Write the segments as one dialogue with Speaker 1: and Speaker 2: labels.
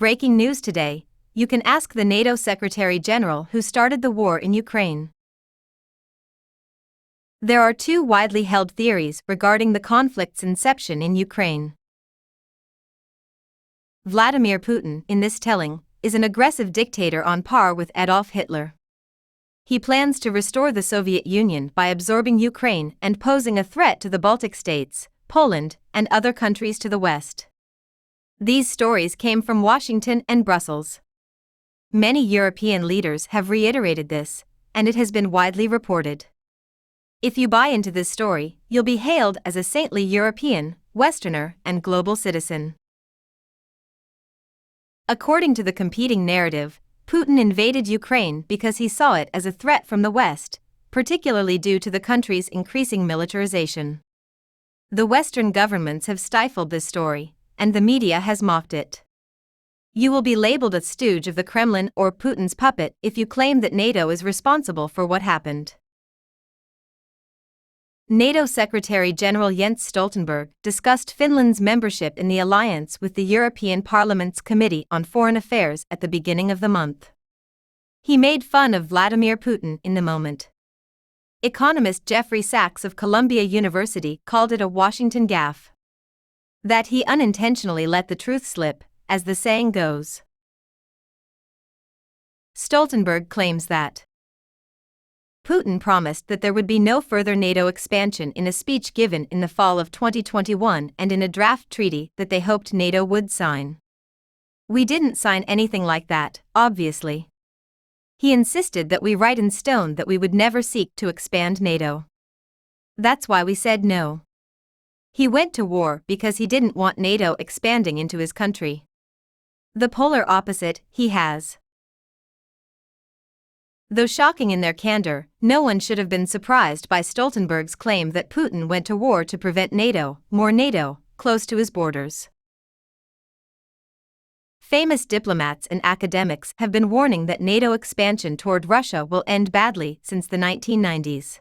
Speaker 1: Breaking news today, you can ask the NATO Secretary General who started the war in Ukraine. There are two widely held theories regarding the conflict's inception in Ukraine. Vladimir Putin, in this telling, is an aggressive dictator on par with Adolf Hitler. He plans to restore the Soviet Union by absorbing Ukraine and posing a threat to the Baltic states, Poland, and other countries to the west. These stories came from Washington and Brussels. Many European leaders have reiterated this, and it has been widely reported. If you buy into this story, you'll be hailed as a saintly European, Westerner, and global citizen. According to the competing narrative, Putin invaded Ukraine because he saw it as a threat from the West, particularly due to the country's increasing militarization. The Western governments have stifled this story, and the media has mocked it. You will be labeled a stooge of the Kremlin or Putin's puppet if you claim that NATO is responsible for what happened. NATO Secretary General Jens Stoltenberg discussed Finland's membership in the alliance with the European Parliament's Committee on Foreign Affairs at the beginning of the month. He made fun of Vladimir Putin in the moment. Economist Jeffrey Sachs of Columbia University called it a Washington gaffe. That he unintentionally let the truth slip, as the saying goes. Stoltenberg claims that Putin promised that there would be no further NATO expansion in a speech given in the fall of 2021 and in a draft treaty that they hoped NATO would sign. We didn't sign anything like that, obviously. He insisted that we write in stone that we would never seek to expand NATO. That's why we said no. He went to war because he didn't want NATO expanding into his country. The polar opposite, he has. Though shocking in their candor, no one should have been surprised by Stoltenberg's claim that Putin went to war to prevent more NATO, close to his borders. Famous diplomats and academics have been warning that NATO expansion toward Russia will end badly since the 1990s.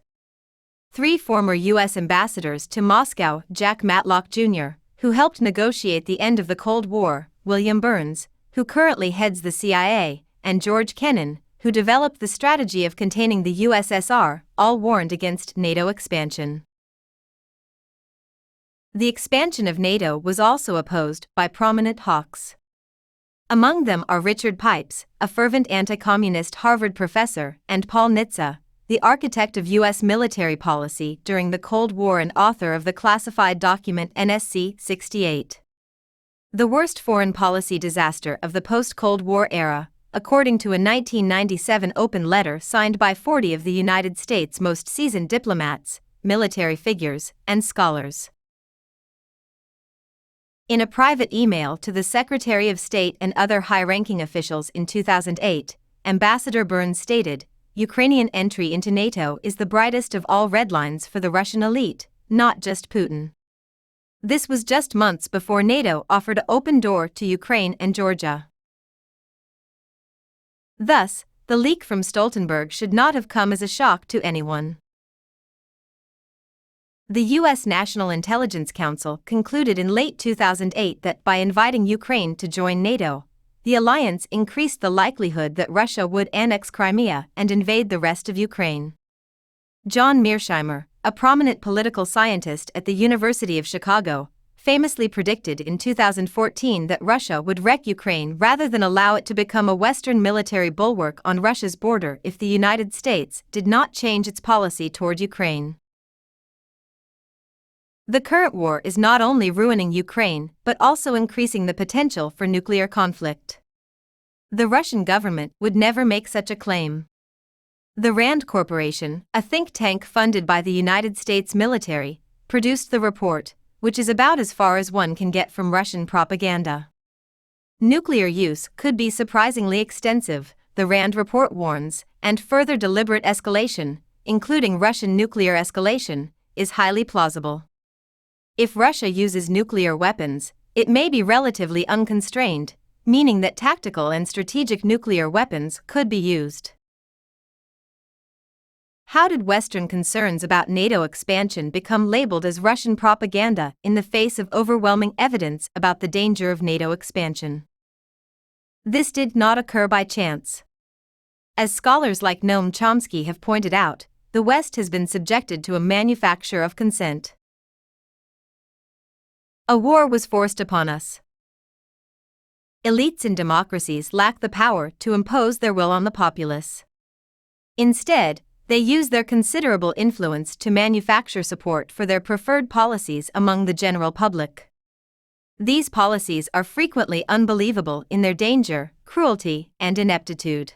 Speaker 1: 3 former U.S. ambassadors to Moscow, Jack Matlock Jr., who helped negotiate the end of the Cold War, William Burns, who currently heads the CIA, and George Kennan, who developed the strategy of containing the USSR, all warned against NATO expansion. The expansion of NATO was also opposed by prominent hawks. Among them are Richard Pipes, a fervent anti-communist Harvard professor, and Paul Nitze, the architect of U.S. military policy during the Cold War and author of the classified document NSC-68. The worst foreign policy disaster of the post-Cold War era, according to a 1997 open letter signed by 40 of the United States' most seasoned diplomats, military figures, and scholars. In a private email to the Secretary of State and other high-ranking officials in 2008, Ambassador Burns stated, "Ukrainian entry into NATO is the brightest of all red lines for the Russian elite, not just Putin." This was just months before NATO offered an open door to Ukraine and Georgia. Thus, the leak from Stoltenberg should not have come as a shock to anyone. The U.S. National Intelligence Council concluded in late 2008 that by inviting Ukraine to join NATO, the alliance increased the likelihood that Russia would annex Crimea and invade the rest of Ukraine. John Mearsheimer, a prominent political scientist at the University of Chicago, famously predicted in 2014 that Russia would wreck Ukraine rather than allow it to become a Western military bulwark on Russia's border if the United States did not change its policy toward Ukraine. The current war is not only ruining Ukraine but also increasing the potential for nuclear conflict. The Russian government would never make such a claim. The RAND Corporation, a think tank funded by the United States military, produced the report, which is about as far as one can get from Russian propaganda. Nuclear use could be surprisingly extensive, the RAND report warns, and further deliberate escalation, including Russian nuclear escalation, is highly plausible. If Russia uses nuclear weapons, it may be relatively unconstrained, meaning that tactical and strategic nuclear weapons could be used. How did Western concerns about NATO expansion become labeled as Russian propaganda in the face of overwhelming evidence about the danger of NATO expansion? This did not occur by chance. As scholars like Noam Chomsky have pointed out, the West has been subjected to a manufacture of consent. A war was forced upon us. Elites in democracies lack the power to impose their will on the populace. Instead, they use their considerable influence to manufacture support for their preferred policies among the general public. These policies are frequently unbelievable in their danger, cruelty, and ineptitude.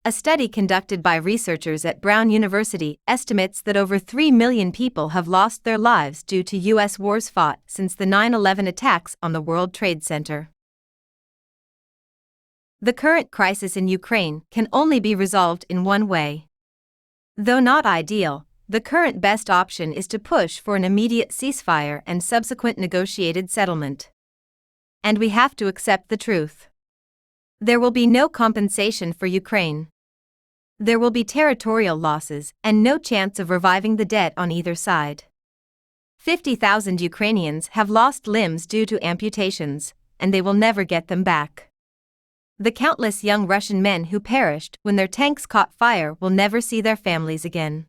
Speaker 1: A study conducted by researchers at Brown University estimates that over 3 million people have lost their lives due to U.S. wars fought since the 9/11 attacks on the World Trade Center. The current crisis in Ukraine can only be resolved in one way. Though not ideal, the current best option is to push for an immediate ceasefire and subsequent negotiated settlement. And we have to accept the truth. There will be no compensation for Ukraine. There will be territorial losses and no chance of reviving the debt on either side. 50,000 Ukrainians have lost limbs due to amputations, and they will never get them back. The countless young Russian men who perished when their tanks caught fire will never see their families again.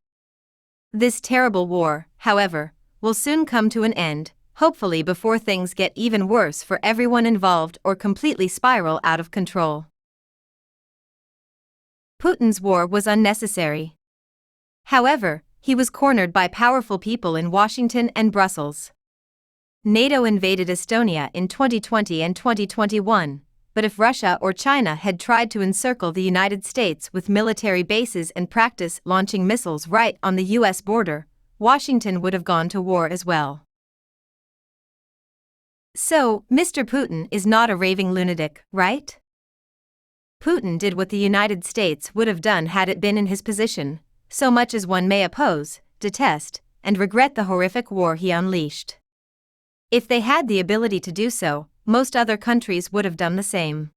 Speaker 1: This terrible war, however, will soon come to an end, hopefully before things get even worse for everyone involved or completely spiral out of control. Putin's war was unnecessary. However, he was cornered by powerful people in Washington and Brussels. NATO invaded Estonia in 2020 and 2021, but if Russia or China had tried to encircle the United States with military bases and practice launching missiles right on the U.S. border, Washington would have gone to war as well. So, Mr. Putin is not a raving lunatic, right? Putin did what the United States would have done had it been in his position, so much as one may oppose, detest, and regret the horrific war he unleashed. If they had the ability to do so, most other countries would have done the same.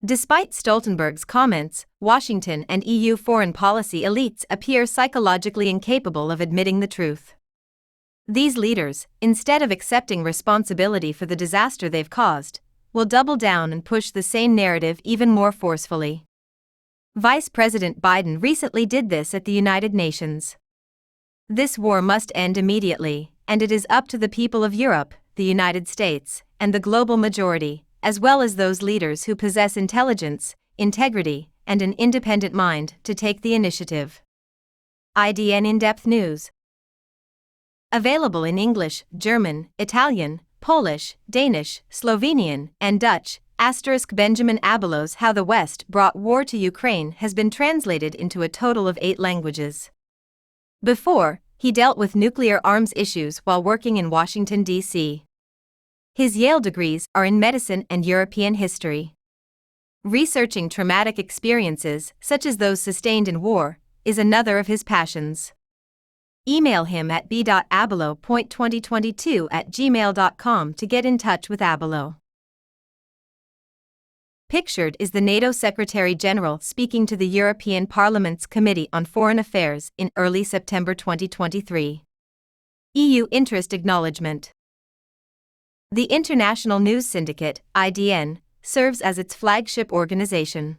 Speaker 1: Despite Stoltenberg's comments, Washington and EU foreign policy elites appear psychologically incapable of admitting the truth. These leaders, instead of accepting responsibility for the disaster they've caused, will double down and push the same narrative even more forcefully. Vice President Biden recently did this at the United Nations. This war must end immediately, and it is up to the people of Europe, the United States, and the global majority, as well as those leaders who possess intelligence, integrity, and an independent mind, to take the initiative. IDN In-Depth News. Available in English, German, Italian, Polish, Danish, Slovenian, and Dutch. Benjamin Abelo's How the West Brought War to Ukraine has been translated into a total of 8 languages. Before, he dealt with nuclear arms issues while working in Washington, D.C. His Yale degrees are in medicine and European history. Researching traumatic experiences, such as those sustained in war, is another of his passions. Email him at b.abelo.2022@gmail.com to get in touch with Abelo. Pictured is the NATO Secretary-General speaking to the European Parliament's Committee on Foreign Affairs in early September 2023. EU Interest Acknowledgement. The International News Syndicate, IDN, serves as its flagship organization.